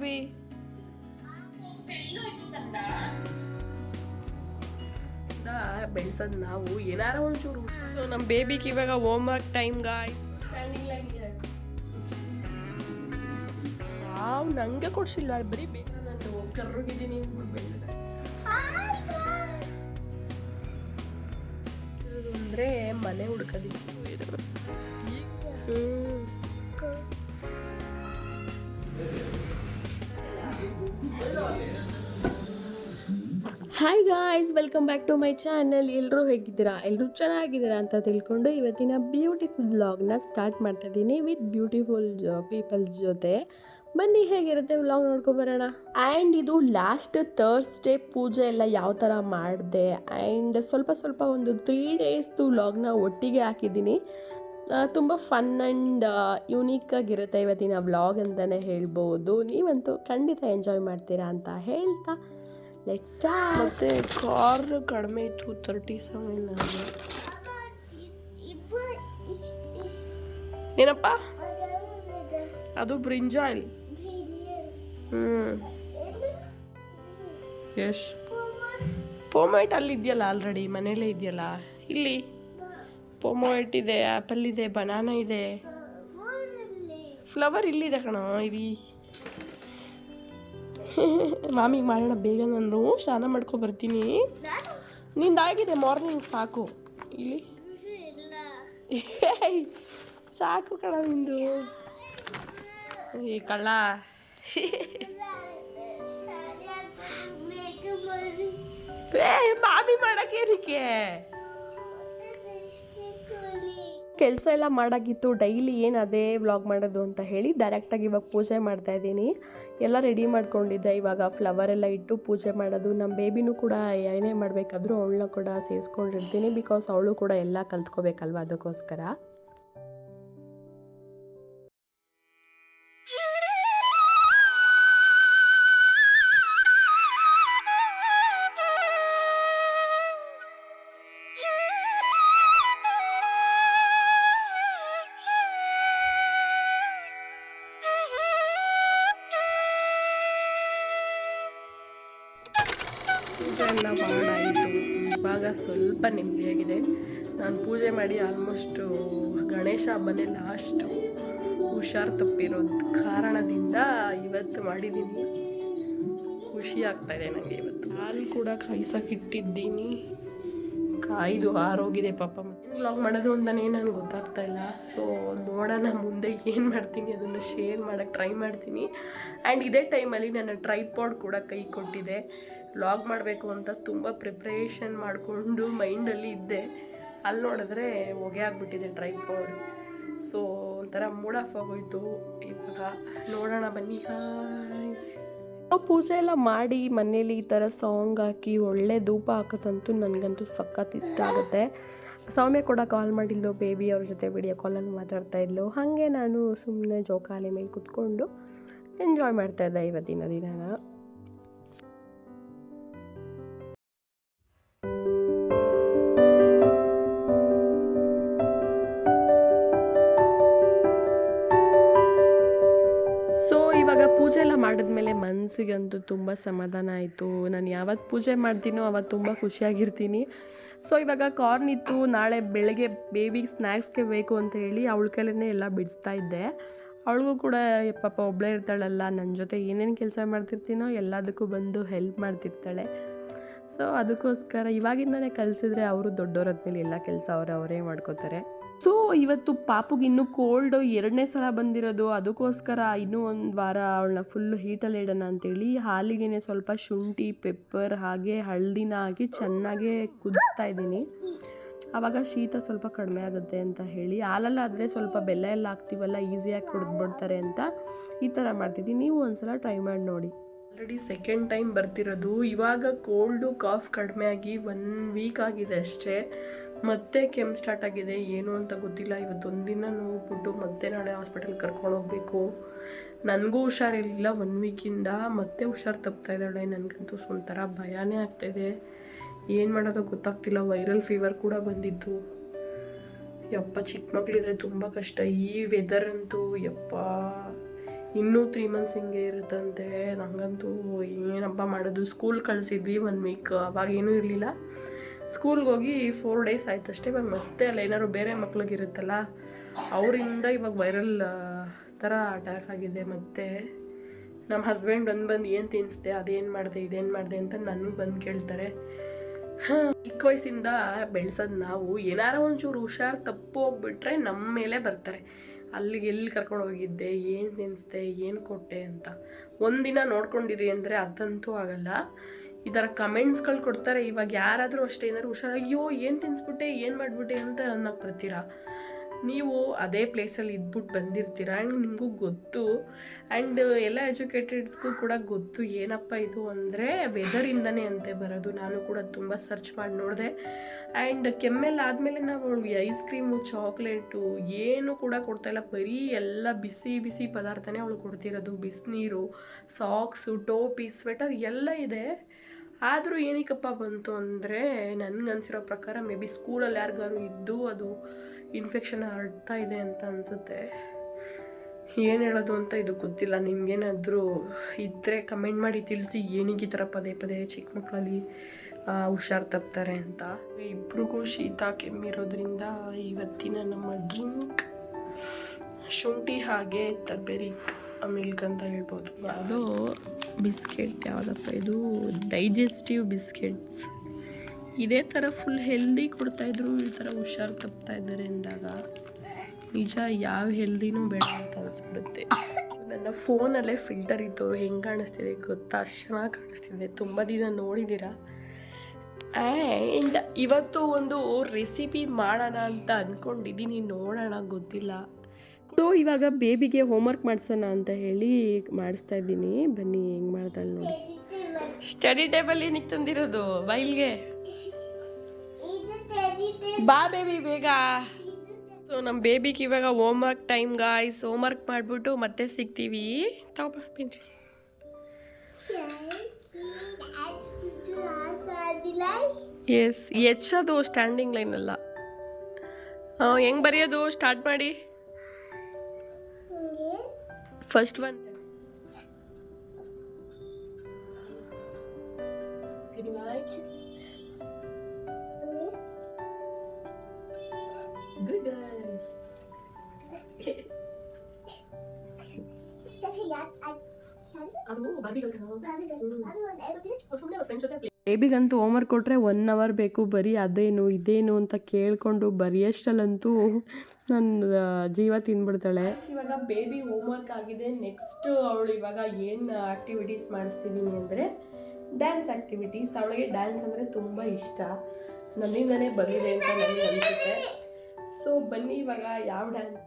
Baby. ಬೆಳೆಸೋದು ನಾವು ಏನಾರ ಒಂಚೂರು ನಮ್ಮ ಬೇಬಿಗೆ ಇವಾಗ ಹೋಮ್ ವರ್ಕ್ ಟೈಮ್ ಗಾಯ್ಸ್. ನಾವು ನಂಗೆ ಕೊಡ್ಸಿಲ್ಲ, ಬರೀ ಬೇಕಾ ನಾನು ಕರ್ರೋಗಿದ್ದೀನಿ ಅಂದರೆ ಮನೆ ಹುಡ್ಕೋದಿಕ್ಕೆ. Hi guys, welcome back to my channel. ಎಲ್ಲರೂ ಹೇಗಿದ್ದೀರಾ? ಎಲ್ಲರೂ ಚೆನ್ನಾಗಿದ್ದೀರಾ ಅಂತ ತಿಳ್ಕೊಂಡು ಇವತ್ತಿನ ಬ್ಯೂಟಿಫುಲ್ ವ್ಲಾಗ್ನ ಸ್ಟಾರ್ಟ್ ಮಾಡ್ತಾ ಇದ್ದೀನಿ ವಿತ್ ಬ್ಯೂಟಿಫುಲ್ ಪೀಪಲ್ಸ್ ಜೊತೆ. ಬನ್ನಿ ಹೇಗಿರುತ್ತೆ ವ್ಲಾಗ್ ನೋಡ್ಕೊಬರೋಣ. ಆ್ಯಂಡ್ ಇದು ಲಾಸ್ಟ್ ಥರ್ಸ್ಡೇ ಪೂಜೆ ಎಲ್ಲ ಯಾವ ಥರ ಮಾಡಿದೆ ಆ್ಯಂಡ್ ಸ್ವಲ್ಪ ಒಂದು 3 ಡೇಸ್ದು ವ್ಲಾಗ್ನ ಒಟ್ಟಿಗೆ ಹಾಕಿದ್ದೀನಿ. ತುಂಬ ಫನ್ ಆ್ಯಂಡ್ ಯುನೀಕಾಗಿರುತ್ತೆ ಇವತ್ತಿನ ವ್ಲಾಗ್ ಅಂತಲೇ ಹೇಳ್ಬೋದು. ನೀವಂತೂ ಖಂಡಿತ ಎಂಜಾಯ್ ಮಾಡ್ತೀರಾ ಅಂತ ಹೇಳ್ತಾ ಲೆಟ್ಸ್ ಸ್ಟಾರ್ಟ್. ಮತ್ತೆ ಕಾರ್ ಕಡಿಮೆ ಇತ್ತು, 37. ಏನಪ್ಪ ಅದು? ಬ್ರಿಂಜಾಲ್. ಯಶ್ ಪೋಮೈಟ್ ಅಲ್ಲಿ ಇದೆಯಲ್ಲ, ಆಲ್ರೆಡಿ ಮನೇಲೇ ಇದೆಯಲ್ಲ. ಇಲ್ಲಿ ಪೋಮೈಟ್ ಇದೆ, ಆ್ಯಪಲ್ ಇದೆ, ಬನಾನಾ ಇದೆ, ಫ್ಲವರ್ ಇಲ್ಲಿದೆ ಕಣೋ. ಇಲ್ಲಿ ಮಾಮಿ ಮಾಡೋಣ ಬೇಗ, ನಾನು ಸ್ನಾನ ಮಾಡ್ಕೊ ಬರ್ತೀನಿ. ನಿಂದಾಗಿದೆ ಮಾರ್ನಿಂಗ್, ಸಾಕು. ಇಲ್ಲಿ ಸಾಕು ಕಣ ನಿಂದು. ಈ ಕಳ್ಳ ಮಾಮಿ ಮಾಡಕ್ಕೇನಕ್ಕೆ ಕೆಲಸ ಎಲ್ಲ ಮಾಡೋಕ್ಕಿತ್ತು. ಡೈಲಿ ಏನು ಅದೇ ವ್ಲಾಗ್ ಮಾಡೋದು ಅಂತ ಹೇಳಿ ಡೈರೆಕ್ಟಾಗಿ ಇವಾಗ ಪೂಜೆ ಮಾಡ್ತಾ ಇದ್ದೀನಿ. ಎಲ್ಲ ರೆಡಿ ಮಾಡ್ಕೊಂಡಿದ್ದೆ. ಇವಾಗ ಫ್ಲವರ್ ಎಲ್ಲ ಇಟ್ಟು ಪೂಜೆ ಮಾಡೋದು. ನಮ್ಮ ಬೇಬಿನೂ ಕೂಡ ಏನೇ ಮಾಡಬೇಕಾದ್ರೂ ಅವಳನ್ನ ಕೂಡ ಸೇರಿಸ್ಕೊಂಡಿರ್ತೀನಿ, ಬಿಕಾಸ್ ಅವಳು ಕೂಡ ಎಲ್ಲ ಕಲ್ತ್ಕೋಬೇಕಲ್ವ, ಅದಕ್ಕೋಸ್ಕರ. ಪೂಜೆ ಎಲ್ಲ ಮಾಡಾಯಿತು. ಇವಾಗ ಸ್ವಲ್ಪ ನೆಮ್ಮದಿಯಾಗಿದೆ. ನಾನು ಪೂಜೆ ಮಾಡಿ ಆಲ್ಮೋಸ್ಟು ಗಣೇಶ ಹಬ್ಬನೇ ಲಾಸ್ಟು ಹುಷಾರು ತಪ್ಪಿರೋದು ಕಾರಣದಿಂದ ಇವತ್ತು ಮಾಡಿದ್ದೀನಿ. ಖುಷಿ ಆಗ್ತಾಯಿದೆ ನನಗೆ. ಇವತ್ತು ಹಾಲು ಕೂಡ ಕಾಯಿಸೋಕ್ಕಿಟ್ಟಿದ್ದೀನಿ. ಕಾಯ್ದು ಆರೋಗಿದೆ ಪಾಪ. ವ್ಲಾಗ್ ಮಾಡೋದು ಅಂತಲೇ ನನಗೆ ಗೊತ್ತಾಗ್ತಾ ಇಲ್ಲ. ಸೊ ನೋಡೋಣ ಮುಂದೆ ಏನು ಮಾಡ್ತೀನಿ, ಅದನ್ನು ಶೇರ್ ಮಾಡೋಕ್ಕೆ ಟ್ರೈ ಮಾಡ್ತೀನಿ. ಆ್ಯಂಡ್ ಇದೇ ಟೈಮಲ್ಲಿ ನನ್ನ ಟ್ರೈಪಾಡ್ ಕೂಡ ಕೈ ಕೊಟ್ಟಿದೆ. ವ್ಲಾಗ್ ಮಾಡಬೇಕು ಅಂತ ತುಂಬ ಪ್ರಿಪ್ರೇಷನ್ ಮಾಡಿಕೊಂಡು ಮೈಂಡಲ್ಲಿ ಇದ್ದೆ. ಅಲ್ಲಿ ನೋಡಿದ್ರೆ ಹೊಗೆ ಆಗಿಬಿಟ್ಟಿದೆ ಟ್ರೈಪಾಡ್. ಸೊ ಒಂಥರ ಮೂಡ್ ಆಫ್ ಆಗೋಯ್ತು. ಇವಾಗ ನೋಡೋಣ ಬನ್ನಿ. ಪೂಜೆ ಎಲ್ಲ ಮಾಡಿ ಮನೇಲಿ ಈ ಥರ ಸಾಂಗ್ ಹಾಕಿ ಒಳ್ಳೆ ಧೂಪ ಹಾಕೋದಂತೂ ನನಗಂತೂ ಸಖತ್ ಇಷ್ಟ ಆಗುತ್ತೆ. ಸೌಮ್ಯ ಕೂಡ ಕಾಲ್ ಮಾಡಿದ್ಲು, ಬೇಬಿ ಅವ್ರ ಜೊತೆ ವಿಡಿಯೋ ಕಾಲಲ್ಲಿ ಮಾತಾಡ್ತಾ ಇದ್ಲು. ಹಾಗೆ ನಾನು ಸುಮ್ಮನೆ ಜೋಕಾಲಿ ಮೇಲೆ ಕುತ್ಕೊಂಡು ಎಂಜಾಯ್ ಮಾಡ್ತಾಯಿದ್ದೆ ಇವತ್ತಿನ ದಿನ. ಇವಾಗ ಪೂಜೆ ಎಲ್ಲ ಮಾಡಿದ್ಮೇಲೆ ಮನಸ್ಸಿಗಂತೂ ತುಂಬ ಸಮಾಧಾನ ಆಯಿತು. ನಾನು ಯಾವತ್ತು ಪೂಜೆ ಮಾಡ್ತೀನೋ ಅವತ್ತು ತುಂಬ ಖುಷಿಯಾಗಿರ್ತೀನಿ. ಸೊ ಇವಾಗ ಕಾರ್ನ್ ಇತ್ತು, ನಾಳೆ ಬೆಳಗ್ಗೆ ಬೇಬಿಗೆ ಸ್ನ್ಯಾಕ್ಸ್ಗೆ ಬೇಕು ಅಂತ ಹೇಳಿ ಅವಳ ಕೈಲೇ ಎಲ್ಲ ಬಿಡಿಸ್ತಾ ಇದ್ದೆ. ಅವಳಿಗೂ ಕೂಡ ಪಾಪ ಒಬ್ಬಳೇ ಇರ್ತಾಳಲ್ಲ, ನನ್ನ ಜೊತೆ ಏನೇನು ಕೆಲಸ ಮಾಡ್ತಿರ್ತೀನೋ ಎಲ್ಲದಕ್ಕೂ ಬಂದು ಹೆಲ್ಪ್ ಮಾಡ್ತಿರ್ತಾಳೆ. ಸೊ ಅದಕ್ಕೋಸ್ಕರ ಇವಾಗಿಂದನೇ ಕಲಿಸಿದ್ರೆ ಅವರು ದೊಡ್ಡವರಾದ್ಮೇಲೆ ಎಲ್ಲ ಕೆಲಸ ಅವರೇ ಮಾಡ್ಕೋತಾರೆ. ಸೊ ಇವತ್ತು ಪಾಪುಗೆ ಇನ್ನೂ ಕೋಲ್ಡು 2ನೇ ಸಲ ಬಂದಿರೋದು. ಅದಕ್ಕೋಸ್ಕರ ಇನ್ನೂ ಒಂದು ವಾರ ಅವಳನ್ನ ಫುಲ್ಲು ಹೀಟಲ್ಲಿ ಇಡೋಣ ಅಂತೇಳಿ ಹಾಲಿಗೆ ಸ್ವಲ್ಪ ಶುಂಠಿ, ಪೆಪ್ಪರ್ ಹಾಗೆ ಹಳದಿನ ಹಾಕಿ ಚೆನ್ನಾಗೇ ಕುದಿಸ್ತಾ ಇದ್ದೀನಿ. ಆವಾಗ ಶೀತ ಸ್ವಲ್ಪ ಕಡಿಮೆ ಆಗುತ್ತೆ ಅಂತ ಹೇಳಿ. ಹಾಲಲ್ಲಾದರೆ ಸ್ವಲ್ಪ ಬೆಲ್ಲ ಎಲ್ಲ ಹಾಕ್ತೀವಲ್ಲ, ಈಸಿಯಾಗಿ ಕುಡಿದ್ಬಿಡ್ತಾರೆ ಅಂತ ಈ ಥರ ಮಾಡ್ತಿದ್ದೀನಿ. ನೀವು ಒಂದ್ಸಲ ಟ್ರೈ ಮಾಡಿ ನೋಡಿ. ಆಲ್ರೆಡಿ ಸೆಕೆಂಡ್ ಟೈಮ್ ಬರ್ತಿರೋದು. ಇವಾಗ ಕೋಲ್ಡು ಕಾಫ್ ಕಡಿಮೆ ಆಗಿ 1 ವೀಕ್ ಆಗಿದೆ ಅಷ್ಟೇ. ಮತ್ತೆ ಕೆಮ್ಮು ಸ್ಟಾರ್ಟ್ ಆಗಿದೆ, ಏನು ಅಂತ ಗೊತ್ತಿಲ್ಲ. ಇವತ್ತೊಂದು ದಿನ ನೋಡ್ಬಿಟ್ಟು ಮತ್ತೆ ನಾಳೆ ಹಾಸ್ಪಿಟಲ್ ಕರ್ಕೊಂಡು ಹೋಗಬೇಕು. ನನಗೂ ಹುಷಾರಿರಲಿಲ್ಲ 1 ವೀಕಿಂದ. ಮತ್ತೆ ಹುಷಾರು ತಪ್ತಾ ಇದ್ದಾಳೆ. ನನಗಂತೂ ಒಂಥರ ಭಯನೇ ಆಗ್ತಾಯಿದೆ. ಏನು ಮಾಡೋದೋ ಗೊತ್ತಾಗ್ತಿಲ್ಲ. ವೈರಲ್ ಫೀವರ್ ಕೂಡ ಬಂದಿತ್ತು. ಯಪ್ಪ, ಚಿಕ್ಕ ಮಕ್ಕಳಿದ್ರೆ ತುಂಬ ಕಷ್ಟ. ಈ ವೆದರ್ ಅಂತೂ ಯಪ್ಪ ಇನ್ನೂ 3 ಮಂತ್ಸ್ ಹಿಂಗೆ ಇರುತ್ತಂತೆ. ನನಗಂತೂ ಏನಪ್ಪ ಮಾಡೋದು. ಸ್ಕೂಲ್ ಕಳಿಸಿದ್ವಿ 1 ವೀಕ್, ಅವಾಗ ಏನೂ ಇರಲಿಲ್ಲ. ಸ್ಕೂಲ್ಗೆ ಹೋಗಿ 4 ಡೇಸ್ ಆಯ್ತು ಅಷ್ಟೇ. ಇವಾಗ ಮತ್ತೆ ಅಲ್ಲ ಏನಾದ್ರು ಬೇರೆ ಮಕ್ಳಿಗಿರುತ್ತಲ್ಲ ಅವರಿಂದ ಇವಾಗ ವೈರಲ್ ಥರ ಅಟ್ಯಾಕ್ ಆಗಿದೆ. ಮತ್ತು ನಮ್ಮ ಹಸ್ಬೆಂಡ್ ಬಂದು ಏನು ತಿನ್ನಿಸ್ದೆ, ಅದೇನು ಮಾಡಿದೆ, ಇದೇನು ಮಾಡಿದೆ ಅಂತ ನನಗೆ ಬಂದು ಕೇಳ್ತಾರೆ. ಚಿಕ್ಕ ವಯಸ್ಸಿಂದ ಬೆಳೆಸೋದು ನಾವು. ಏನಾರ ಒಂಚೂರು ಹುಷಾರು ತಪ್ಪು ಹೋಗ್ಬಿಟ್ರೆ ನಮ್ಮ ಮೇಲೆ ಬರ್ತಾರೆ. ಅಲ್ಲಿಗೆ ಎಲ್ಲಿ ಕರ್ಕೊಂಡು ಹೋಗಿದ್ದೆ, ಏನು ತಿನ್ನಿಸ್ದೆ, ಏನು ಕೊಟ್ಟೆ ಅಂತ. ಒಂದಿನ ನೋಡ್ಕೊಂಡಿರಿ ಅಂದರೆ ಅದಂತೂ ಆಗಲ್ಲ. ಈ ಥರ ಕಮೆಂಟ್ಸ್ಗಳು ಕೊಡ್ತಾರೆ. ಇವಾಗ ಯಾರಾದರೂ ಅಷ್ಟೇ ಏನಾದ್ರು ಹುಷಾರು, ಅಯ್ಯೋ ಏನು ತಿನ್ನಿಸ್ಬಿಟ್ಟೆ, ಏನು ಮಾಡಿಬಿಟ್ಟೆ ಅಂತ ಅನ್ನೋಕೆ ಬರ್ತೀರಾ. ನೀವು ಅದೇ ಪ್ಲೇಸಲ್ಲಿ ಇದ್ಬಿಟ್ಟು ಬಂದಿರ್ತೀರ. ಆ್ಯಂಡ್ ನಿಮಗೂ ಗೊತ್ತು, ಆ್ಯಂಡ್ ಎಲ್ಲ ಎಜುಕೇಟೆಡ್ಸ್ಗೂ ಕೂಡ ಗೊತ್ತು ಏನಪ್ಪ ಇದು ಅಂದರೆ ವೆದರಿಂದನೇ ಅಂತೆ ಬರೋದು. ನಾನು ಕೂಡ ತುಂಬ ಸರ್ಚ್ ಮಾಡಿ ನೋಡಿದೆ. ಆ್ಯಂಡ್ ಕೆಮ್ಮೆಲ್ಲ ಆದಮೇಲೆ ನಾವು ಅವಳಿಗೆ ಐಸ್ ಕ್ರೀಮು, ಚಾಕ್ಲೇಟು ಏನು ಕೂಡ ಕೊಡ್ತಾಯಿಲ್ಲ. ಬರೀ ಎಲ್ಲ ಬಿಸಿ ಬಿಸಿ ಪದಾರ್ಥನೇ ಅವಳು ಕೊಡ್ತಿರೋದು. ಬಿಸಿನೀರು, ಸಾಕ್ಸು, ಟೋಪಿ, ಸ್ವೆಟರ್ ಎಲ್ಲ ಇದೆ. ಆದರೂ ಏನಕ್ಕಪ್ಪ ಬಂತು ಅಂದರೆ ನನಗನ್ಸಿರೋ ಪ್ರಕಾರ ಮೇ ಬಿ ಸ್ಕೂಲಲ್ಲಿ ಯಾರಿಗಾರು ಇದ್ದು ಅದು ಇನ್ಫೆಕ್ಷನ್ ಹರಡ್ತಾ ಇದೆ ಅಂತ ಅನಿಸುತ್ತೆ. ಏನು ಹೇಳೋದು ಅಂತ ಇದು ಗೊತ್ತಿಲ್ಲ. ನಿಮ್ಗೇನಾದರೂ ಇದ್ದರೆ ಕಮೆಂಟ್ ಮಾಡಿ ತಿಳಿಸಿ, ಏನಕ್ಕೆ ಈ ಥರ ಪದೇ ಪದೇ ಚಿಕ್ಕ ಮಕ್ಕಳಲ್ಲಿ ಹುಷಾರು ತಪ್ತಾರೆ ಅಂತ. ಇಬ್ರಿಗೂ ಶೀತ ಕೆಮ್ಮಿರೋದ್ರಿಂದ ಇವತ್ತಿನ ನಮ್ಮ ಡ್ರಿಂಕ್ ಶುಂಠಿ ಹಾಗೆ ಟರ್ಮೆರಿಕ್ ಮಿಲ್ಕ್ ಅಂತ ಹೇಳ್ಬೋದು. ಯಾವುದೋ ಬಿಸ್ಕೆಟ್, ಯಾವುದಪ್ಪ ಇದು, ಡೈಜೆಸ್ಟಿವ್ ಬಿಸ್ಕೆಟ್ಸ್. ಇದೇ ಥರ ಫುಲ್ ಹೆಲ್ದಿ ಕೊಡ್ತಾಯಿದ್ರು, ಈ ಥರ ಹುಷಾರು ತಪ್ತಾ ಇದ್ದಾರೆ ಅಂದಾಗ ನಿಜ ಯಾವ ಹೆಲ್ದಿನೂ ಬೇಡ ಅಂತ ಅನಿಸ್ಬಿಡುತ್ತೆ. ನನ್ನ ಫೋನಲ್ಲೇ ಫಿಲ್ಟರ್ ಇತ್ತು, ಹೆಂಗೆ ಕಾಣಿಸ್ತಿದೆ ಗೊತ್ತಾ? ಚೆನ್ನಾಗಿ ಕಾಣಿಸ್ತಿದೆ. ತುಂಬ ದಿನ ನೋಡಿದ್ದೀರಾ. ಆ್ಯಂಡ್ ಇವತ್ತು ಒಂದು ರೆಸಿಪಿ ಮಾಡೋಣ ಅಂತ ಅಂದ್ಕೊಂಡಿದ್ದೀನಿ, ನೋಡೋಣ, ಗೊತ್ತಿಲ್ಲ. ಇವಾಗ ಬೇಬಿಗೆ ಹೋಮ್ವರ್ಕ್ ಮಾಡಿಸೋಣ ಅಂತ ಹೇಳಿ ಮಾಡಿಸ್ತಾ ಇದ್ದೀನಿ. ಬನ್ನಿ ಹೆಂಗೆ ಮಾಡ್ತಾಳೆ ನೋಡಿ. ಸ್ಟಡಿ ಟೇಬಲ್ ಏನಕ್ಕೆ ತಂದಿರೋದು ಬೈಲ್ಗೆ? ಬಾ ಬೇಬಿ ಬೇಗ. ಸೊ ನಮ್ಮ ಬೇಬಿಗೆ ಇವಾಗ ಹೋಮ್ವರ್ಕ್ ಟೈಮ್ ಗಾಯ್ಸ್. ಹೋಮ್ವರ್ಕ್ ಮಾಡಿಬಿಟ್ಟು ಮತ್ತೆ ಸಿಗ್ತೀವಿ. ತಗೋಬಾ ಬೆಂಚ್. ಎಸ್, ಹೆಚ್ಚೋದು ಸ್ಟ್ಯಾಂಡಿಂಗ್ ಲೈನ್ ಅಲ್ಲ. ಹೆಂಗೆ ಬರೆಯೋದು ಸ್ಟಾರ್ಟ್ ಮಾಡಿ. First one sleeping night. Good girl. ಬೇಬಿಗಂತೂ ಹೋಮ್ವರ್ಕ್ ಕೊಟ್ಟರೆ 1 hour ಬೇಕು. ಬರೀ ಅದೇನು ಇದೇನು ಅಂತ ಕೇಳಿಕೊಂಡು ಬರೆಯೋಷ್ಟಲ್ಲಂತೂ ನನ್ನ ಜೀವ ತಿಂದ್ಬಿಡ್ತಾಳೆ. ಇವಾಗ ಬೇಬಿ ಹೋಮ್ವರ್ಕ್ ಆಗಿದೆ. ನೆಕ್ಸ್ಟ್ ಅವಳು ಇವಾಗ ಏನು ಆ್ಯಕ್ಟಿವಿಟೀಸ್ ಮಾಡಿಸ್ತಿದ್ದೀನಿ ಅಂದರೆ ಡ್ಯಾನ್ಸ್ ಆ್ಯಕ್ಟಿವಿಟೀಸ್. ಅವಳಿಗೆ ಡ್ಯಾನ್ಸ್ ಅಂದರೆ ತುಂಬ ಇಷ್ಟ. ನನ್ನಿಂದನೇ ಬರಿದೆ ಅಂತ ನನಗೆ ಅನಿಸುತ್ತೆ. ಸೊ ಬನ್ನಿ ಇವಾಗ ಯಾವ ಡ್ಯಾನ್ಸ್.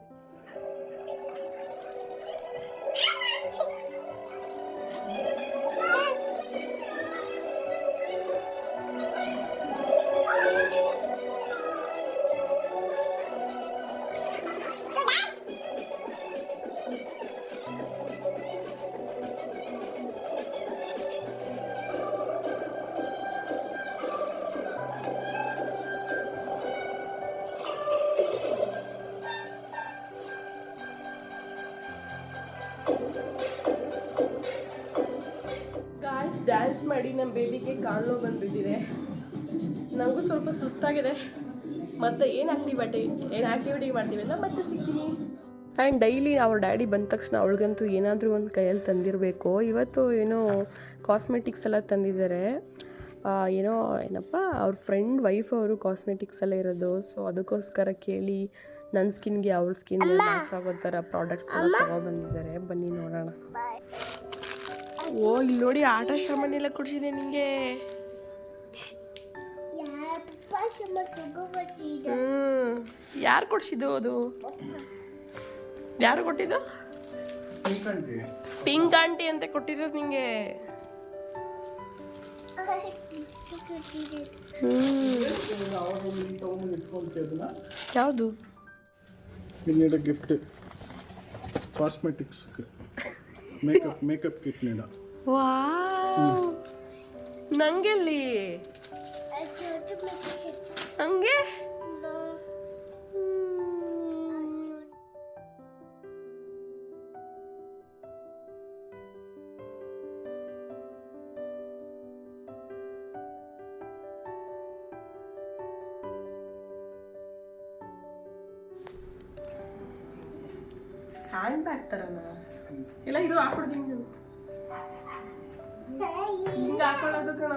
ಡ್ಯಾನ್ಸ್ ಮಾಡಿ ನಮ್ಮ ಬೇಬಿಗೆ ಕಾಲು ನೋವು ಬಂದುಬಿಟ್ಟಿದೆ. ನನಗೂ ಸ್ವಲ್ಪ ಸುಸ್ತಾಗಿದೆ. ಮತ್ತು ಏನು ಆ್ಯಕ್ಟಿವಿಟಿ ಮಾಡ್ತೀವಿ ಅಂತ ಮತ್ತೆ ಸಿಗ್ತೀನಿ. ಆ್ಯಂಡ್ ಡೈಲಿ ಅವ್ರ ಡ್ಯಾಡಿ ಬಂದ ತಕ್ಷಣ ಅವಳಿಗಂತೂ ಏನಾದರೂ ಒಂದು ಕೈಯಲ್ಲಿ ತಂದಿರಬೇಕು. ಇವತ್ತು ಏನೋ ಕಾಸ್ಮೆಟಿಕ್ಸ್ ಎಲ್ಲ ತಂದಿದ್ದಾರೆ. ಏನಪ್ಪ ಅವ್ರ ಫ್ರೆಂಡ್ ವೈಫ್ ಅವರು ಕಾಸ್ಮೆಟಿಕ್ಸ್ ಎಲ್ಲ ಇರೋದು. ಸೊ ಅದಕ್ಕೋಸ್ಕರ ಕೇಳಿ ನನ್ನ ಸ್ಕಿನ್ಗೆ ಅವ್ರ ಸ್ಕಿನ್ ಮ್ಯಾಚ್ ಆಗೋ ಥರ ಪ್ರಾಡಕ್ಟ್ಸ್ ಎಲ್ಲ ತಗೊಬಂದಿದ್ದಾರೆ. ಬನ್ನಿ ನೋಡೋಣ. ಓ ಇಲ್ಲಿ ನೋಡಿ ಆಟ ಸಾಮಾನು ಎಲ್ಲ ಕೊಡಿಸಿದೆ ನಿಂಗೆ. ಯಾರು ಕೊಡಿಸಿದ್ದು? ಅದು ಯಾರು ಕೊಟ್ಟಿದ್ದು? ಪಿಂಕ್ ಆಂಟಿ ಅಂತ ಕೊಟ್ಟಿರೋದು ನಿಂಗೆ. ಯಾವುದು? ಗಿಫ್ಟ್ ಕಾಸ್ಮೆಟಿಕ್ಸ್ ಮೇಕಪ್ ಕಿಟ್ ನೀಡ. ವಾವ್, ನಂಗೆಲ್ಲಿ ಹಂಗೆ ಹ್ಯಾಂಡ್ ಬ್ಯಾಗ್ ಥರನಾ? ಎಲ್ಲ ಇರು ಹಾಕೊಡ್ತೀನಿ ನಾನು. ಹಿಂಗೆ ಹಾಕೊಳ್ಳೋದು ಕಣ.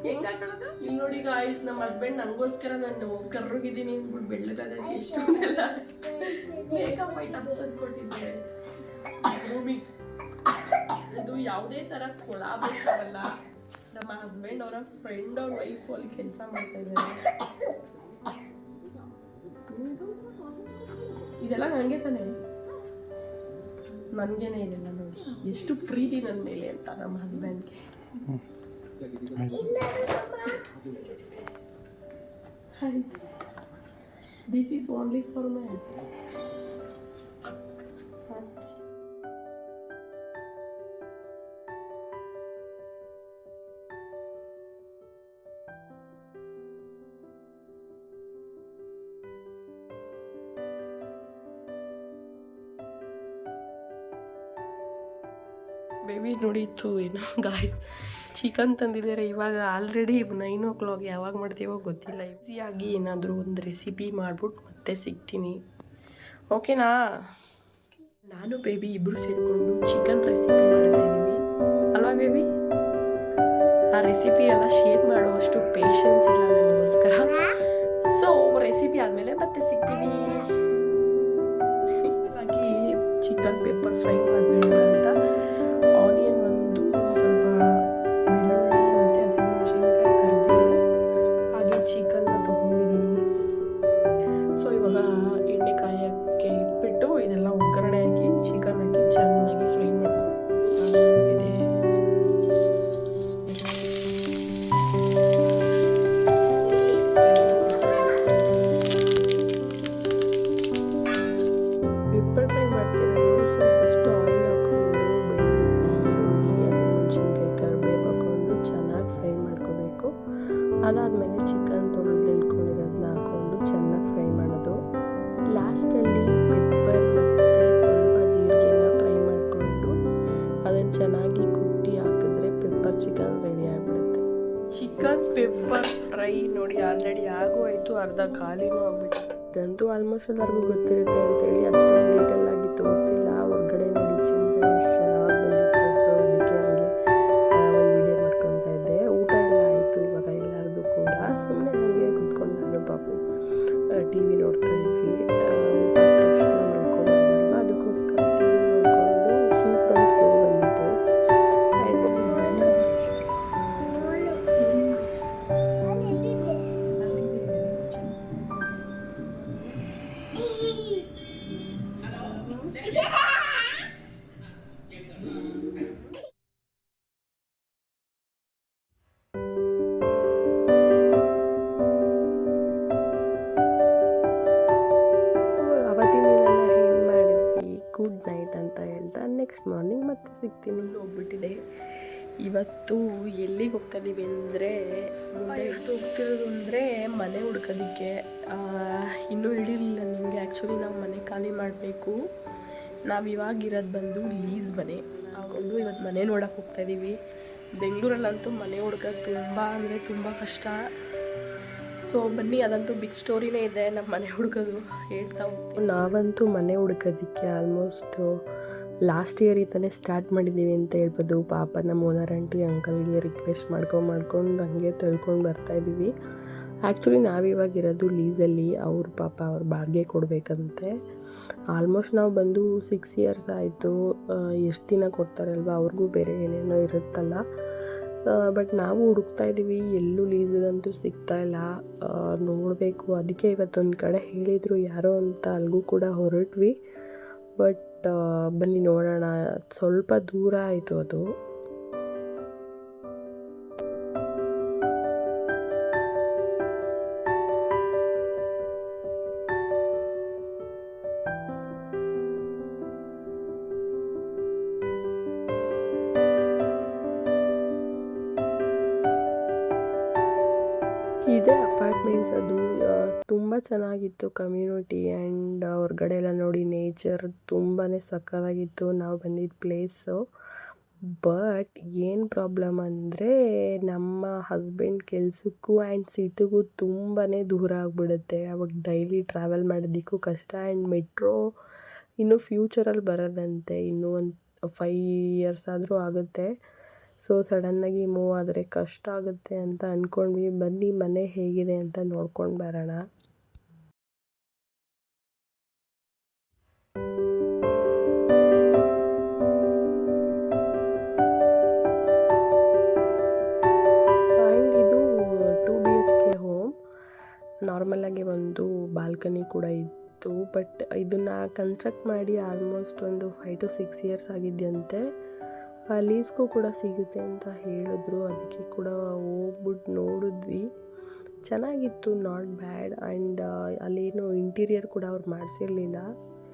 ಹೆಂಗೆ ಹಾಕೊಳ್ಳೋದು? ಇಲ್ಲಿ ನೋಡಿ ಗಾಯ್ಸ್, ನಮ್ಮ ಹಸ್ಬೆಂಡ್ ನಂಗೋಸ್ಕರ ನಾನು ಕರ್ರುಗಿದ್ದೀನಿ ಅಂದ್ಬಿಟ್ಟು ಬೆಳ್ಳಗಾಗಕ್ಕೆ ಎಷ್ಟೊಂದೆಲ್ಲ ಮೇಕಪ್ ಐಟಮ್ಸ್ ತಂದ್ಕೊಟ್ಟಿದ್ದಾರೆ ರೂಮಿಗೆ. ಇದು ಯಾವುದೇ ಥರ ಕೊಲಾಬ್ರೇಷನ್ ಅಲ್ಲ, ನಮ್ಮ ಹಸ್ಬೆಂಡ್ ಅವರ ಫ್ರೆಂಡ್ ಅವ್ರ ವೈಫ್ ಅಲ್ಲಿ ಕೆಲಸ ಮಾಡ್ತಾ ಇದ್ದಾರೆ. ಇದೆಲ್ಲ ನನಗೆ ತಾನೆ, ನನಗೇನೆ ಇದೆಲ್ಲ ನೋಡಿ ಎಷ್ಟು ಪ್ರೀತಿ ನನ್ನ ಮೇಲೆ ಅಂತ ನಮ್ಮ ಹಸ್ಬೆಂಡ್ಗೆ. This is only for my husband. Baby ನೋಡಿತ್ತು ಏನೋ ಗಾಯ್ಸ್, ಚಿಕನ್ ತಂದಿದ್ದಾರೆ. ಇವಾಗ ಆಲ್ರೆಡಿ 9 o'clock. ಯಾವಾಗ ಮಾಡ್ತೀವೋ ಗೊತ್ತಿಲ್ಲ. ಈಸಿಯಾಗಿ ಏನಾದರೂ ಒಂದು ರೆಸಿಪಿ ಮಾಡ್ಬಿಟ್ಟು ಮತ್ತೆ ಸಿಗ್ತೀನಿ, ಓಕೆನಾ? ನಾನು ಬೇಬಿ ಇಬ್ಬರು ಸೇರಿಕೊಂಡು ಚಿಕನ್ ರೆಸಿಪಿ ಮಾಡ್ತಾ ಇದ್ದೀವಿ ಅಲ್ವಾ ಬೇಬಿ? ಆ ರೆಸಿಪಿ ಎಲ್ಲ ಶೇರ್ ಮಾಡುವಷ್ಟು ಪೇಷನ್ಸ್ ಇಲ್ಲ ನಮಗೋಸ್ಕರ. ಸೊ ರೆಸಿಪಿ ಆದಮೇಲೆ ಮತ್ತೆ ಸಿಗ್ತೀವಿ. ಹಾಗಾಗಿ ಚಿಕನ್ ಪೆಪ್ಪರ್ ಫ್ರೈ ಮಾಡಬೇಡ ಅಂತ ಆನಿಯನ್ ಒಂದು ಸ್ವಲ್ಪ ಬೆಳ್ಳುಳ್ಳಿ ಮತ್ತು ಹಸಿಮೆಣಸಿನ್ಕಾಯಿ ಕರಿಬೇವು ಹಾಗೆ ಚಿಕನ್ನ ತೊಗೊಂಡಿದ್ದೀನಿ. ಸೊ ಇವಾಗ ಎಣ್ಣೆ ಕಾಯೋಕ್ಕೆ ಇಟ್ಬಿಟ್ಟು ಇದೆಲ್ಲ ಒಗ್ಗರಣೆ ಹಾಕಿ ಚಿಕನ್ ಹಾಕಿ ಚೆನ್ನಾಗಿ ಫ್ರೈ ಮಾಡ್ಕೊಂಡಿದೆ. ಪೆಪ್ಪರ್ ಫ್ರೈ ಮಾಡ್ತಿರೋದು. ಸೊ ಫಸ್ಟ್ ಆಯಿಲ್ ಹಾಕ್ಕೊಂಡು ಬೆಳ್ಳುಳ್ಳಿ, ಈರುಳ್ಳಿ, ಹಸಿಮೆಣಸಿನ್ಕಾಯಿ ಕರಿಬೇವು ಹಾಕ್ಕೊಂಡು ಚೆನ್ನಾಗಿ ಫ್ರೈ ಮಾಡ್ಕೋಬೇಕು. ಅದಾದಮೇಲೆ ಚಿಕನ್ ತೊಳೆದಿಟ್ಕೊಂಡಿರೋದನ್ನ ಹಾಕ್ಕೊಂಡು ಚೆನ್ನಾಗಿ ಫ್ರೈ ಮಾಡೋದು. ಲಾಸ್ಟಲ್ಲಿ ಪೆಪ್ಪರ್ ಮತ್ತು ಸ್ವಲ್ಪ ಜೀರಿಗೆನ ಫ್ರೈ ಮಾಡಿಕೊಂಡು ಅದನ್ನು ಚೆನ್ನಾಗಿ ಕುಟ್ಟಿ ಹಾಕಿದ್ರೆ ಪೆಪ್ಪರ್ ಚಿಕನ್ ರೆಡಿ ಆಗಿಬಿಡುತ್ತೆ. ಚಿಕನ್ ಪೆಪ್ಪರ್ ಫ್ರೈ ನೋಡಿ ಆಲ್ರೆಡಿ ಆಗೋಯ್ತು, ಅರ್ಧ ಖಾಲಿನೂ ಆಗ್ಬಿಟ್ಟು. ಇದಂತೂ ಆಲ್ಮೋಸ್ಟ್ ಎಲ್ಲರಿಗೂ ಗೊತ್ತಿರುತ್ತೆ ಅಂತೇಳಿ ಅಷ್ಟೊಂದು ಡೀಟೇಲ್ ಆಗಿ ತೋರಿಸಿಲ್ಲ. ಹೊರಗಡೆ ನೋಡಿ ಚಿಂತೆ ಎಷ್ಟು ಚೆನ್ನಾಗಿ ಬಂದಿತ್ತು. ಸೊ ಅದಕ್ಕೆ ಹಂಗೆ ಒಂದು ವಿಡಿಯೋ ಮಾಡ್ಕೊತಾ ಇದ್ದೆ. ಊಟ ಎಲ್ಲ ಆಯಿತು ಇವಾಗ ಎಲ್ಲರದು ಕೂಡ. ಸುಮ್ಮನೆ ಹಾಗೆ ಕುತ್ಕೊಂಡು ನಾನು ಪಾಪು ಟಿ ವಿ ನೋಡ್ತಾ ಇದ್ವಿ. ಊಟ ಆದ ತಕ್ಷಣ ಮಲ್ಕೊಂಡ್ಬಂದಲ್ವ, ಅದಕ್ಕೋಸ್ಕರ ಟಿ ವಿ ನೋಡಿಕೊಂಡು ಸೂ ಫ್ರಮ್ ಸೋ ಬಂದಿತ್ತು. ಅವತ್ತಿನ ದಿನ ಏನು ಮಾಡಿದ್ವಿ, ಗುಡ್ ನೈಟ್ ಅಂತ ಹೇಳ್ತಾ ನೆಕ್ಸ್ಟ್ ಮಾರ್ನಿಂಗ್ ಮತ್ತೆ ಸಿಗ್ತೀನಿ. ಹೋಗ್ಬಿಟ್ಟಿದೆ. ಇವತ್ತು ಎಲ್ಲಿಗೆ ಹೋಗ್ತಾ ಇದ್ದೀವಿ ಅಂದರೆ, ಮುಂದೆ ಹೋಗ್ತಿರೋದು ಅಂದರೆ ಮನೆ ಹುಡ್ಕೋದಕ್ಕೆ. ಇನ್ನೂ ಹೇಳಿರಲಿಲ್ಲ ನಿಮಗೆ. ಆ್ಯಕ್ಚುಲಿ ನಾವು ಮನೆ ಖಾಲಿ ಮಾಡಬೇಕು. ನಾವು ಇವಾಗಿರೋದು ಬಂದು ಲೀಸ್ ಮನೆ ಹಾಕ್ಕೊಂಡು ಇವತ್ತು ಮನೆ ನೋಡೋಕೆ ಹೋಗ್ತಾಯಿದ್ದೀವಿ. ಬೆಂಗಳೂರಲ್ಲಂತೂ ಮನೆ ಹುಡ್ಕೋದು ತುಂಬ ಅಂದರೆ ತುಂಬ ಕಷ್ಟ. ಸೊ ಬನ್ನಿ, ಅದಂತೂ ಬಿಗ್ ಸ್ಟೋರಿನೇ ಇದೆ ನಮ್ಮ ಮನೆ ಹುಡ್ಕೋದು, ಹೇಳ್ತಾ ಹೋಗ್ತೀವಿ. ನಾವಂತೂ ಮನೆ ಹುಡ್ಕೋದಕ್ಕೆ ಆಲ್ಮೋಸ್ಟ್ ಲಾಸ್ಟ್ ಇಯರ್ ಇಂದನೇ ಸ್ಟಾರ್ಟ್ ಮಾಡಿದ್ದೀವಿ ಅಂತ ಹೇಳ್ಬೋದು. ಪಾಪ ನಮ್ಮ ಓನರ್ ಆಂಟಿ ಅಂಕಲ್ಗೆ ರಿಕ್ವೆಸ್ಟ್ ಮಾಡ್ಕೊಂಡು ಹಂಗೆ ತಿಳ್ಕೊಂಡು ಬರ್ತಾಯಿದ್ದೀವಿ. ಆ್ಯಕ್ಚುಲಿ ನಾವಿವಾಗಿರೋದು ಲೀಸಲ್ಲಿ, ಅವ್ರ ಪಾಪ ಅವ್ರ ಬಾಡಿಗೆ ಕೊಡಬೇಕಂತೆ. ಆಲ್ಮೋಸ್ಟ್ ನಾವು ಬಂದು 6 years ಆಯಿತು. ಎಷ್ಟು ದಿನ ಕೊಡ್ತಾರಲ್ವ, ಅವ್ರಿಗೂ ಬೇರೆ ಏನೇನೋ ಇರುತ್ತಲ್ಲ. ಬಟ್ ನಾವು ಹುಡುಕ್ತಾ ಇದ್ದೀವಿ, ಎಲ್ಲೂ ಲೀಸ್ಗಂತೂ ಸಿಗ್ತಾಯಿಲ್ಲ. ನೋಡಬೇಕು. ಅದಕ್ಕೆ ಇವತ್ತೊಂದು ಕಡೆ ಹೇಳಿದರು ಯಾರೋ ಅಂತ, ಅಲ್ಲಿಗೂ ಕೂಡ ಹೊರಟ್ವಿ. ಬಟ್ ಬನ್ನಿ ನೋಡೋಣ. ಸ್ವಲ್ಪ ದೂರ ಆಯಿತು ಅದು. ಇದೇ ಅಪಾರ್ಟ್ಮೆಂಟ್ಸ್. ಅದು ತುಂಬ ಚೆನ್ನಾಗಿತ್ತು ಕಮ್ಯುನಿಟಿ. ಆ್ಯಂಡ್ ಹೊರಗಡೆ ಎಲ್ಲ ನೋಡಿ ನೇಚರ್ ತುಂಬಾ ಸಕ್ಕತ್ತಾಗಿತ್ತು ನಾವು ಬಂದಿದ್ದ ಪ್ಲೇಸು. ಬಟ್ ಏನು ಪ್ರಾಬ್ಲಮ್ ಅಂದರೆ ನಮ್ಮ ಹಸ್ಬೆಂಡ್ ಕೆಲಸಕ್ಕೂ ಆ್ಯಂಡ್ ಸಿಟಿಗೂ ತುಂಬಾ ದೂರ ಆಗಿಬಿಡುತ್ತೆ. ಅವಾಗ ಡೈಲಿ ಟ್ರಾವೆಲ್ ಮಾಡೋದಕ್ಕೂ ಕಷ್ಟ. ಆ್ಯಂಡ್ ಮೆಟ್ರೋ ಇನ್ನೂ ಫ್ಯೂಚರಲ್ಲಿ ಬರೋದಂತೆ, ಇನ್ನೂ ಒಂದು 5 ಇಯರ್ಸ್ ಆದರೂ ಆಗುತ್ತೆ. ಸೊ ಸಡನ್ನಾಗಿ ಮೂವ್ ಆದರೆ ಕಷ್ಟ ಆಗುತ್ತೆ ಅಂತ ಅಂದ್ಕೊಂಡ್ವಿ. ಬನ್ನಿ ಮನೆ ಹೇಗಿದೆ ಅಂತ ನೋಡ್ಕೊಂಡು ಬರೋಣ. ಆ್ಯಂಡ್ ಇದು 2 BHK ಹೋಮ್. ನಾರ್ಮಲಾಗಿ ಒಂದು ಬಾಲ್ಕನಿ ಕೂಡ ಇತ್ತು. ಬಟ್ ಇದನ್ನು ಕನ್ಸ್ಟ್ರಕ್ಟ್ ಮಾಡಿ ಆಲ್ಮೋಸ್ಟ್ ಒಂದು 5 to 6 ಇಯರ್ಸ್ ಆಗಿದೆಯಂತೆ. ಲೀಸ್ಗೂ ಕೂಡ ಸಿಗುತ್ತೆ ಅಂತ ಹೇಳಿದ್ರು. ಅದಕ್ಕೆ ಕೂಡ ಹೋಗ್ಬಿಟ್ಟು ನೋಡಿದ್ವಿ. ಚೆನ್ನಾಗಿತ್ತು, ನಾಟ್ ಬ್ಯಾಡ್. ಆ್ಯಂಡ್ ಅಲ್ಲೇನು ಇಂಟೀರಿಯರ್ ಕೂಡ ಅವ್ರು ಮಾಡಿಸಿರಲಿಲ್ಲ.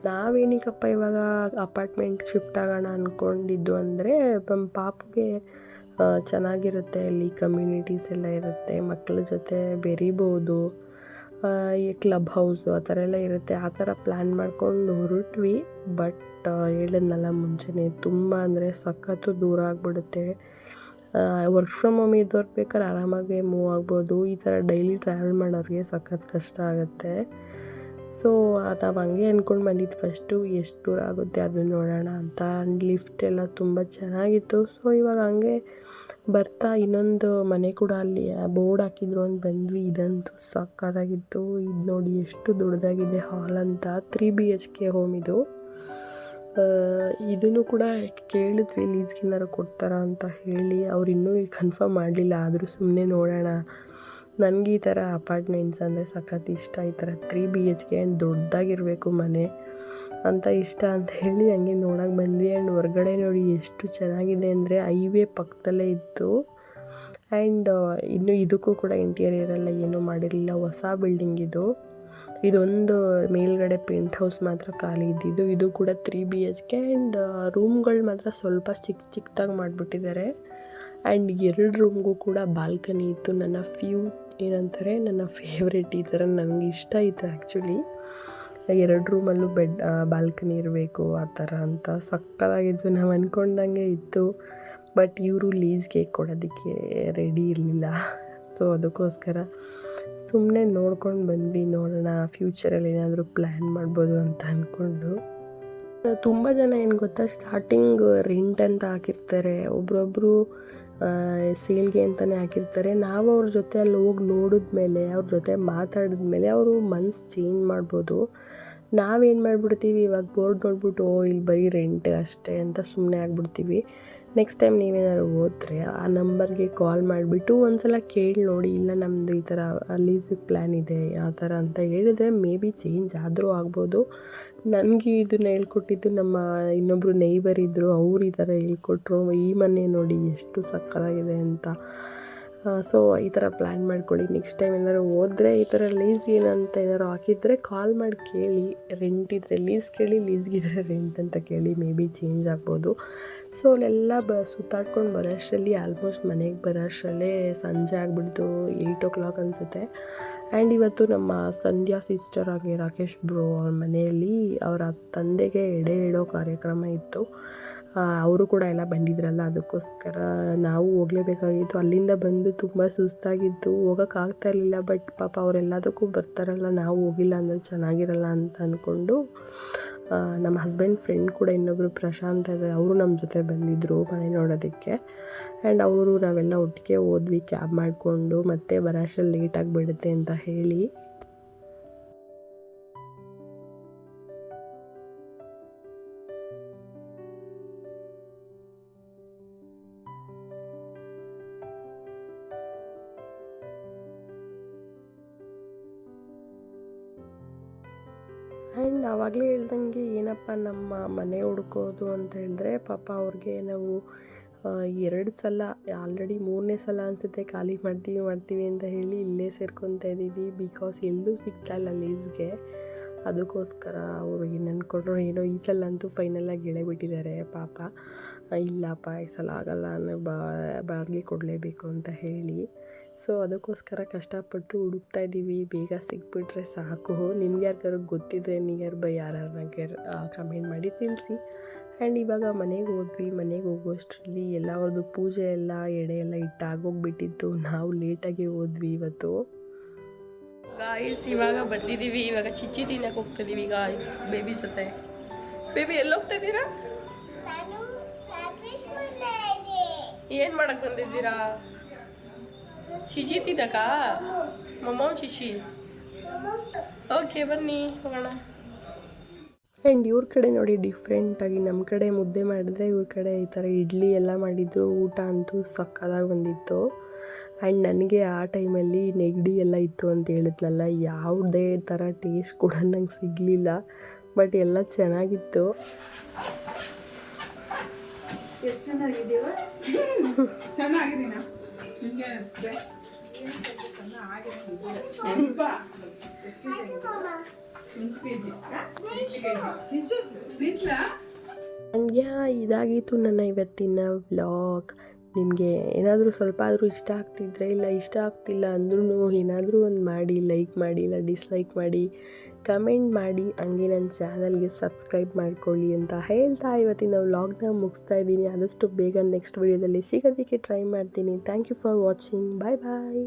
ನಾವೇನಕ್ಕಪ್ಪ ಇವಾಗ ಅಪಾರ್ಟ್ಮೆಂಟ್ ಶಿಫ್ಟ್ ಆಗೋಣ ಅಂದ್ಕೊಂಡಿದ್ದು ಅಂದರೆ ನಮ್ಮ ಪಾಪುಗೆ ಚೆನ್ನಾಗಿರುತ್ತೆ, ಅಲ್ಲಿ ಕಮ್ಯುನಿಟೀಸ್ ಎಲ್ಲ ಇರುತ್ತೆ, ಮಕ್ಕಳ ಜೊತೆ ಬೆರಿಬೋದು, ಈ ಕ್ಲಬ್ ಹೌಸು ಆ ಥರ ಎಲ್ಲ ಇರುತ್ತೆ. ಆ ಥರ ಪ್ಲ್ಯಾನ್ ಮಾಡ್ಕೊಂಡು ಹೊರಟ್ವಿ. ಬಟ್ ಹೇಳಿದ್ನಲ್ಲ ಮುಂಚೆನೇ, ತುಂಬ ಅಂದರೆ ಸಖತ್ತು ದೂರ ಆಗಿಬಿಡುತ್ತೆ. ವರ್ಕ್ ಫ್ರಮ್ ಹೋಮ್ ಇದ್ದವ್ರು ಬೇಕಾದ್ರೆ ಆರಾಮಾಗಿ ಮೂವ್ ಆಗ್ಬೋದು. ಈ ಥರ ಡೈಲಿ ಟ್ರಾವೆಲ್ ಮಾಡೋರಿಗೆ ಸಖತ್ತು ಕಷ್ಟ ಆಗುತ್ತೆ. ಸೊ ನಾವು ಹಂಗೆ ಅಂದ್ಕೊಂಡು ಬಂದಿದ್ದು ಫಸ್ಟು, ಎಷ್ಟು ದೂರ ಆಗುತ್ತೆ ಅದನ್ನು ನೋಡೋಣ ಅಂತ. ಆ್ಯಂಡ್ ಲಿಫ್ಟ್ ಎಲ್ಲ ತುಂಬ ಚೆನ್ನಾಗಿತ್ತು. ಸೊ ಇವಾಗ ಹಂಗೆ ಬರ್ತಾ ಇನ್ನೊಂದು ಮನೆ ಕೂಡ ಅಲ್ಲಿ ಬೋರ್ಡ್ ಹಾಕಿದ್ರು ಅಂತ ಬಂದ್ವಿ. ಇದಂತೂ ಸಕ್ಕತ್ತಾಗಿತ್ತು. ಇದು ನೋಡಿ ಎಷ್ಟು ದೊಡ್ಡದಾಗಿದೆ ಹಾಲ್ ಅಂತ. 3 BHK ಹೋಮ್ ಇದು. ಇದನ್ನು ಕೂಡ ಕೇಳಿದ್ವಿ ಲೀಸ್ಗೇನಾರು ಕೊಡ್ತಾರಾ ಅಂತ ಹೇಳಿ. ಅವ್ರು ಇನ್ನೂ ಕನ್ಫರ್ಮ್ ಮಾಡಲಿಲ್ಲ. ಆದರೂ ಸುಮ್ಮನೆ ನೋಡೋಣ, ನನಗೆ ಈ ಥರ ಅಪಾರ್ಟ್ಮೆಂಟ್ಸ್ ಅಂದರೆ ಸಖತ್ ಇಷ್ಟ. ಈ ಥರ 3 BHK ಆ್ಯಂಡ್ ದೊಡ್ಡದಾಗಿರಬೇಕು ಮನೆ ಅಂತ ಇಷ್ಟ ಅಂತ ಹೇಳಿ ಹಂಗೆ ನೋಡೋಕೆ ಬಂದ್ವಿ. ಆ್ಯಂಡ್ ಹೊರ್ಗಡೆ ನೋಡಿ ಎಷ್ಟು ಚೆನ್ನಾಗಿದೆ ಅಂದರೆ ಹೈವೇ ಪಕ್ಕದಲ್ಲೇ ಇತ್ತು. ಆ್ಯಂಡ್ ಇನ್ನು ಇದಕ್ಕೂ ಕೂಡ ಇಂಟೀರಿಯರೆಲ್ಲ ಏನೂ ಮಾಡಿರಲಿಲ್ಲ, ಹೊಸ ಬಿಲ್ಡಿಂಗ್ ಇದು. ಇದೊಂದು ಮೇಲ್ಗಡೆ ಪೆಂಟ್ ಹೌಸ್ ಮಾತ್ರ ಖಾಲಿ ಇದ್ದಿದ್ದು. ಇದು ಕೂಡ 3 BHK. ಆ್ಯಂಡ್ ರೂಮ್ಗಳು ಮಾತ್ರ ಸ್ವಲ್ಪ ಚಿಕ್ಕದಾಗಿ ಮಾಡಿಬಿಟ್ಟಿದ್ದಾರೆ. ಆ್ಯಂಡ್ 2 ರೂಮ್ಗೂ ಕೂಡ ಬಾಲ್ಕನಿ ಇತ್ತು. ನನ್ನ ಫೇವ್ರೇಟ್. ಈ ಥರ ನನಗೆ ಇಷ್ಟ ಇತ್ತು ಆ್ಯಕ್ಚುಲಿ. 2 ರೂಮಲ್ಲೂ ಬಾಲ್ಕನಿ ಇರಬೇಕು ಆ ಥರ ಅಂತ ಸಕ್ಕತ್ತಾಗಿತ್ತು. ನಾವು ಅಂದ್ಕೊಂಡಂಗೆ ಇತ್ತು. ಬಟ್ ಇವರು ಲೀಸ್ಗೆ ಕೊಡೋದಕ್ಕೆ ರೆಡಿ ಇರಲಿಲ್ಲ. ಸೊ ಅದಕ್ಕೋಸ್ಕರ ಸುಮ್ಮನೆ ನೋಡ್ಕೊಂಡು ಬಂದ್ವಿ. ನೋಡೋಣ ಫ್ಯೂಚರಲ್ಲಿ ಏನಾದರೂ ಪ್ಲ್ಯಾನ್ ಮಾಡ್ಬೋದು ಅಂತ ಅಂದ್ಕೊಂಡು. ತುಂಬ ಜನ ಏನು ಗೊತ್ತಾ, ಸ್ಟಾರ್ಟಿಂಗ್ ರೆಂಟ್ ಅಂತ ಹಾಕಿರ್ತಾರೆ, ಒಬ್ರೊಬ್ಬರು ಸೇಲ್ಗೆ ಅಂತಲೇ ಹಾಕಿರ್ತಾರೆ. ನಾವು ಅವ್ರ ಜೊತೆ ಅಲ್ಲಿ ಹೋಗಿ ನೋಡಿದ್ಮೇಲೆ, ಅವ್ರ ಜೊತೆ ಮಾತಾಡಿದ್ಮೇಲೆ ಅವರು ಮನ್ಸು ಚೇಂಜ್ ಮಾಡ್ಬೋದು. ನಾವೇನು ಮಾಡಿಬಿಡ್ತೀವಿ, ಇವಾಗ ಬೋರ್ಡ್ ನೋಡ್ಬಿಟ್ಟು ಇಲ್ಲಿ ಬರೀ ರೆಂಟ್ ಅಷ್ಟೇ ಅಂತ ಸುಮ್ಮನೆ ಆಗಿಬಿಡ್ತೀವಿ. ನೆಕ್ಸ್ಟ್ ಟೈಮ್ ನೀವೇನಾದ್ರು ಹೋದರೆ ಆ ನಂಬರ್ಗೆ ಕಾಲ್ ಮಾಡಿಬಿಟ್ಟು ಒಂದ್ಸಲ ಕೇಳಿ ನೋಡಿ, ಇಲ್ಲ ನಮ್ಮದು ಈ ಥರ ಲೀಸಿಗೆ ಪ್ಲ್ಯಾನ್ ಇದೆ ಆ ಥರ ಅಂತ ಹೇಳಿದರೆ ಮೇ ಬಿ ಚೇಂಜ್ ಆದರೂ ಆಗ್ಬೋದು. ನನಗೆ ಇದನ್ನು ಹೇಳ್ಕೊಟ್ಟಿದ್ದು ನಮ್ಮ ಇನ್ನೊಬ್ಬರು ನೇಬರ್ ಇದ್ದರು. ಅವ್ರು ಈ ಥರ ಹೇಳ್ಕೊಟ್ರು. ಈ ಮನೆ ನೋಡಿ ಎಷ್ಟು ಸಕ್ಕತ್ತಾಗಿದೆ ಅಂತ. ಸೊ ಈ ಥರ ಪ್ಲ್ಯಾನ್ ಮಾಡ್ಕೊಳ್ಳಿ. ನೆಕ್ಸ್ಟ್ ಟೈಮ್ ಏನಾದ್ರು ಹೋದರೆ ಈ ಥರ ಲೀಸ್ ಏನಂತ ಏನಾದ್ರು ಹಾಕಿದರೆ ಕಾಲ್ ಮಾಡಿ ಕೇಳಿ. ರೆಂಟ್ ಇದ್ದರೆ ಲೀಸ್ ಕೇಳಿ, ಲೀಸ್ಗಿದ್ರೆ ರೆಂಟ್ ಅಂತ ಕೇಳಿ, ಮೇ ಬಿ ಚೇಂಜ್ ಆಗ್ಬೋದು. ಸೊ ಅಲ್ಲೆಲ್ಲ ಸುತ್ತಾಡ್ಕೊಂಡು ಬರೋ ಅಷ್ಟರಲ್ಲಿ, ಆಲ್ಮೋಸ್ಟ್ ಮನೆಗೆ ಬರೋ ಅಷ್ಟರಲ್ಲೇ ಸಂಜೆ ಆಗಿಬಿಡ್ತು. 8 o'clock ಅನಿಸುತ್ತೆ. ಆ್ಯಂಡ್ ಇವತ್ತು ನಮ್ಮ ಸಂಧ್ಯಾ ಸಿಸ್ಟರ್ ಆಗಿ ರಾಕೇಶ್ ಬ್ರೋ ಅವ್ರ ಮನೆಯಲ್ಲಿ ಅವರ ತಂದೆಗೆ ಎಡೆ ಇಡೋ ಕಾರ್ಯಕ್ರಮ ಇತ್ತು. ಅವರು ಕೂಡ ಎಲ್ಲ ಬಂದಿದ್ರಲ್ಲ, ಅದಕ್ಕೋಸ್ಕರ ನಾವು ಹೋಗಲೇಬೇಕಾಗಿತ್ತು. ಅಲ್ಲಿಂದ ಬಂದು ತುಂಬ ಸುಸ್ತಾಗಿತ್ತು, ಹೋಗೋಕ್ಕಾಗ್ತಾ ಇರಲಿಲ್ಲ. ಬಟ್ ಪಾಪ ಅವರೆಲ್ಲದಕ್ಕೂ ಬರ್ತಾರಲ್ಲ, ನಾವು ಹೋಗಿಲ್ಲ ಅಂದರೆ ಚೆನ್ನಾಗಿರಲ್ಲ ಅಂತ ಅಂದ್ಕೊಂಡು ನಮ್ಮ ಹಸ್ಬೆಂಡ್ ಫ್ರೆಂಡ್ ಕೂಡ ಇನ್ನೊಬ್ಬರು ಪ್ರಶಾಂತ್ ಇದ್ದಾರೆ, ಅವರು ನಮ್ಮ ಜೊತೆ ಬಂದಿದ್ದರು ಮನೆ ನೋಡೋದಕ್ಕೆ. ಆ್ಯಂಡ್ ನಾವೆಲ್ಲ ಒಟ್ಟಿಗೆ ಹೋದ್ವಿ ಕ್ಯಾಬ್ ಮಾಡಿಕೊಂಡು. ಮತ್ತೆ ಬರೋ ಅಷ್ಟರಲ್ಲಿ ಲೇಟ್ ಆಗಿಬಿಡುತ್ತೆ ಅಂತ ಹೇಳಿ. ಆ್ಯಂಡ್ ಆವಾಗಲೇ ಹೇಳ್ದಂಗೆ ಏನಪ್ಪ ನಮ್ಮ ಮನೆ ಹುಡ್ಕೋದು ಅಂತ ಹೇಳಿದ್ರೆ, ಪಾಪ ಅವ್ರಿಗೆ ನಾವು 2 ಸಲ, ಆಲ್ರೆಡಿ 3ನೇ ಸಲ ಅನಿಸುತ್ತೆ ಖಾಲಿ ಮಾಡ್ತೀವಿ ಅಂತ ಹೇಳಿ ಇಲ್ಲೇ ಸೇರ್ಕೊತಾ ಇದ್ದೀವಿ. ಬಿಕಾಸ್ ಎಲ್ಲೂ ಸಿಗ್ತಾಯಿಲ್ಲ ಲೀಸ್ಗೆ. ಅದಕ್ಕೋಸ್ಕರ ಅವರು ಏನು ಅಂದ್ಕೊಂಡ್ರು ಏನೋ, ಈ ಸಲ ಅಂತೂ ಫೈನಲಾಗಿ ಹೇಳೇಬಿಟ್ಟಿದ್ದಾರೆ ಪಾಪ. ಇಲ್ಲಪ್ಪ ಈ ಸಲ ಆಗಲ್ಲ, ಬಾಡಿಗೆ ಕೊಡಲೇಬೇಕು ಅಂತ ಹೇಳಿ. ಸೊ ಅದಕ್ಕೋಸ್ಕರ ಕಷ್ಟಪಟ್ಟು ಹುಡುಕ್ತಾ ಇದ್ದೀವಿ. ಬೇಗ ಸಿಕ್ಬಿಟ್ರೆ ಸಾಕು. ನಿಮ್ಗೆ ಯಾರಿಗಾರು ಗೊತ್ತಿದ್ರೆ ನಿಯರ್ ಬೈ ಯಾರನ್ನಾಗೆ ಕಮೆಂಟ್ ಮಾಡಿ ತಿಳಿಸಿ. ಆ್ಯಂಡ್ ಇವಾಗ ಮನೆಗೆ ಹೋದ್ವಿ. ಮನೆಗೆ ಹೋಗೋಷ್ಟರಲ್ಲಿ ಎಲ್ಲ ಅವ್ರದ್ದು ಪೂಜೆ ಎಲ್ಲ ಎಡೆ ಎಲ್ಲ ಇಟ್ಟಾಗೋಗ್ಬಿಟ್ಟಿತ್ತು. ನಾವು ಲೇಟಾಗಿ ಹೋದ್ವಿ ಇವತ್ತು. ಗಾಯ್ಸ್ ಇವಾಗ ಬಂದಿದ್ದೀವಿ. ಇವಾಗ ಚಿಚ್ಚಿ ತಿನ್ನಕ್ಕೆ ಹೋಗ್ತಿದ್ದೀವಿ ಗಾಯ್ಸ್ ಬೇಬಿ ಜೊತೆ. ಬೇಬಿ ಎಲ್ಲಿ ಹೋಗ್ತಾ ಇದ್ದೀರಾ? ಏನು ಮಾಡಕ್ಕೆ ಬಂದಿದ್ದೀರಾ? ಚಿಜಿ ತಿನ್ನಕ? ಮಮ್ಮ ಚಿಶಿ. ಓಕೆ ಬನ್ನಿ ಹೋಗೋಣ. ಆ್ಯಂಡ್ ಇವ್ರ ಕಡೆ ನೋಡಿ ಡಿಫ್ರೆಂಟಾಗಿ ನಮ್ಮ ಕಡೆ ಮುದ್ದೆ ಮಾಡಿದ್ರೆ ಇವ್ರ ಕಡೆ ಈ ಥರ ಇಡ್ಲಿ ಎಲ್ಲ ಮಾಡಿದ್ರು. ಊಟ ಅಂತೂ ಸಕ್ಕತ್ತಾಗಿ ಬಂದಿತ್ತು. ಆ್ಯಂಡ್ ನನಗೆ ಆ ಟೈಮಲ್ಲಿ ನೆಗಡಿ ಎಲ್ಲ ಇತ್ತು ಅಂತ ಹೇಳಿದ್ನಲ್ಲ, ಯಾವುದೇ ಥರ ಟೇಸ್ಟ್ ಕೂಡ ನಂಗೆ ಸಿಗಲಿಲ್ಲ. ಬಟ್ ಎಲ್ಲ ಚೆನ್ನಾಗಿತ್ತು. ಎಷ್ಟು ಚೆನ್ನಾಗಿದ್ದೀವ? ಚೆನ್ನಾಗಿದ್ದೀನ ನಿಮಗೆ ಅನಿಸ್ದೆ ಸ್ವಲ್ಪ ನನಗೆ ಇದಾಗಿತ್ತು ನನ್ನ ಇವತ್ತಿನ ವ್ಲಾಗ್. ನಿಮಗೆ ಏನಾದರೂ ಸ್ವಲ್ಪ ಆದರೂ ಇಷ್ಟ ಆಗ್ತಿದ್ರೆ, ಇಲ್ಲ ಇಷ್ಟ ಆಗ್ತಿಲ್ಲ ಅಂದ್ರೂ ಏನಾದರೂ ಒಂದು ಮಾಡಿ, ಲೈಕ್ ಮಾಡಿ, ಇಲ್ಲ ಡಿಸ್ಲೈಕ್ ಮಾಡಿ, ಕಮೆಂಟ್ ಮಾಡಿ, ಹಂಗೆ ನನ್ನ ಚಾನಲ್ಗೆ ಸಬ್ಸ್ಕ್ರೈಬ್ ಮಾಡ್ಕೊಳ್ಳಿ ಅಂತ ಹೇಳ್ತಾ ಇವತ್ತಿನ ವ್ಲಾಗ್ನ ಮುಗಿಸ್ತಾ ಇದ್ದೀನಿ. ಆದಷ್ಟು ಬೇಗ ನೆಕ್ಸ್ಟ್ ವಿಡಿಯೋದಲ್ಲಿ ಸಿಗೋದಕ್ಕೆ ಟ್ರೈ ಮಾಡ್ತೀನಿ. Thank you for watching. Bye bye.